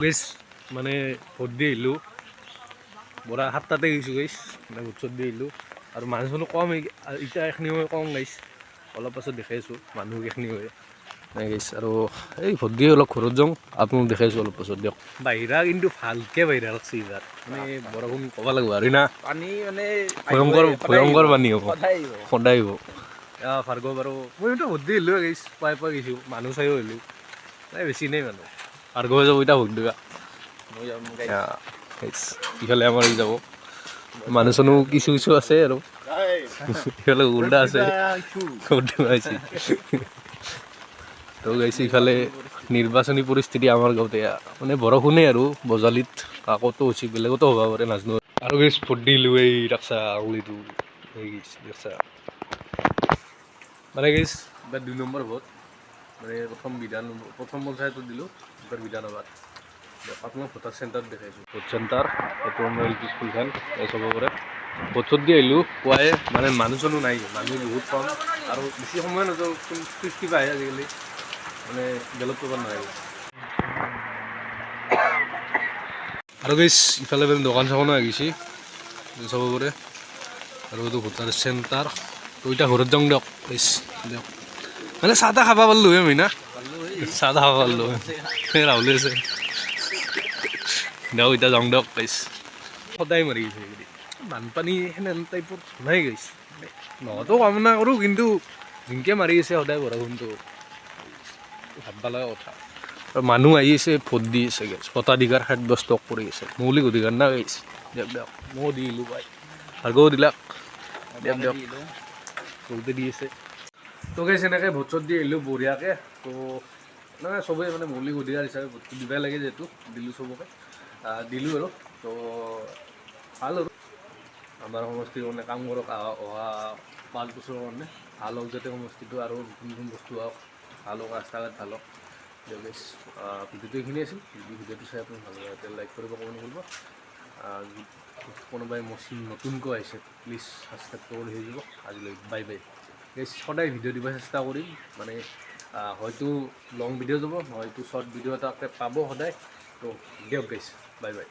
গাইছ মানে ভোট দি আহিলোঁ বৰা 7টাতে গৈছোঁ গাইছ মানে ভোট চোট দি আহিলোঁ আৰু মানুহ চানুহ কম এতিয়া এইখিনি হয় কম গাইছ অলপ পাছত দেখাইছোঁ মানুহ এইখিনি হয় নাই গাইছ আৰু এই ভোট দি অলপ ঘৰত যাওঁ আপোনাক দেখাইছোঁ অলপ পাছত দিয়ক বাহিৰা কিন্তু ভালকৈ বাহিৰা লাগছে এইবাৰ মানে বৰষুণ ক'ব লাগিব আৰু না পানী মানে ভয়ংকৰ পানী হ'ব সদায় আহিব ভাৰ্গৱ বাৰু মইতো ভোট দি আহিলোঁ গাইছ পাই গৈছোঁ মানুহ চাইও আহিলোঁ নাই বেছি নাই মানুহ ভাৰ্গৱে যাব এতিয়া ভোট দিবা ইফালে আমাৰ ই যাব মানুহ চানুহ কিছু কিছু আছে আৰু ইফালে উল্টা আছে তো গাইছে ইফালে নিৰ্বাচনী পৰিস্থিতি আমাৰ গাঁৱতে মানে বৰষুণেই আৰু বজালিত কাকতো হৈছে বেলেগতো হ'ব পাৰে নাজানো আৰু গাইছ ভোট দিলোঁ এই ৰাখছা আঙুলিটো এই ৰাখছা মানে গাইছ এইবাৰ 2 নম্বৰ ভোট মানে প্ৰথম পঞ্চায়তত দিলোঁ এইবাৰ বিধানসভাত আপোনাক ভোটাৰ চেণ্টাৰত দেখাইছোঁ ভোট চেণ্টাৰ এইটো আমাৰ এল পি স্কুলখন চাব পাৰে ভোট চোট দি আহিলোঁ পুৱাই মানে মানুহ চানুহ নাই মানুহ বহুত কম আৰু বেছি সময় নাযাওঁ 50 আহে আজিকালি মানে বেলেগ ক'ব নোৱাৰে আৰু গাইছ ইফালে মানে দোকান চোকানো আহিছে চাব পাৰে আৰু এইটো ভোটাৰ চেণ্টাৰ তো এতিয়া ঘৰত যাওঁ দিয়ক গাইছ দিয়ক মানে চাহ তাহ খাব পাৰিলোঁ আমি না চাহ তাহ খাব পাৰিলোঁ সেই ৰাহুলে আছে দিয়ক এতিয়া যাওঁ দিয়ক গাইছ সদায় মাৰি গৈছে এইকেইদিন বানপানী সেনে টাইপৰ নাই গাইছ নহতো কামনা কৰোঁ কিন্তু জিনকে মাৰি আছে সদায় বৰষুণটো ভাবিব লগা কথা আৰু মানুহ আহি আছে ভোট দি আছে গাইছ ভোটাধিকাৰ সাব্যস্ত কৰি আছে মৌলিক অধিকাৰ না গাইছ দিয়ক দিয়ক ময়ো দি দিলোঁ পাই ভাৰ্গৱেও দিলাক দিয়ক দিয়ক বহুতে দি আছে তো গাইছ এনেকৈ ভোট চোট দি আহিলোঁ বঢ়িয়াকৈ তো মানে চবেই মানে মৌলিক অধিকাৰ হিচাপে ভোটটো দিবই লাগে যিহেতু দিলোঁ চবকে দিলোঁ আৰু তো ভাল আৰু আমাৰ সমষ্টিৰ কাৰণে কাম কৰক অহা 5 বছৰৰ কাৰণে ভাল হওক যাতে সমষ্টিটো আৰু নতুন নতুন বস্তু হওক ভাল হওক ৰাস্তা ঘাট ভাল হওক গাইছ ভিডিঅ'টো এইখিনি আছিল ভিডিঅ'টো চাই আপুনি ভাল লাগে লাইক কৰিব ক'ব নকৰিব কোনোবাই নতুনকৈ আহিছে প্লিজ ছাবস্ক্ৰাইব কৰি হৈ যাব আজিলৈ বাই বাই গাইছ সদায় ভিডিঅ' দিব চেষ্টা কৰিম মানে হয়তো লং ভিডিঅ' যাব হয়তো শ্বৰ্ট ভিডিঅ' এটাকে পাব সদায় তো দিয়ক গাইছ বাই বাই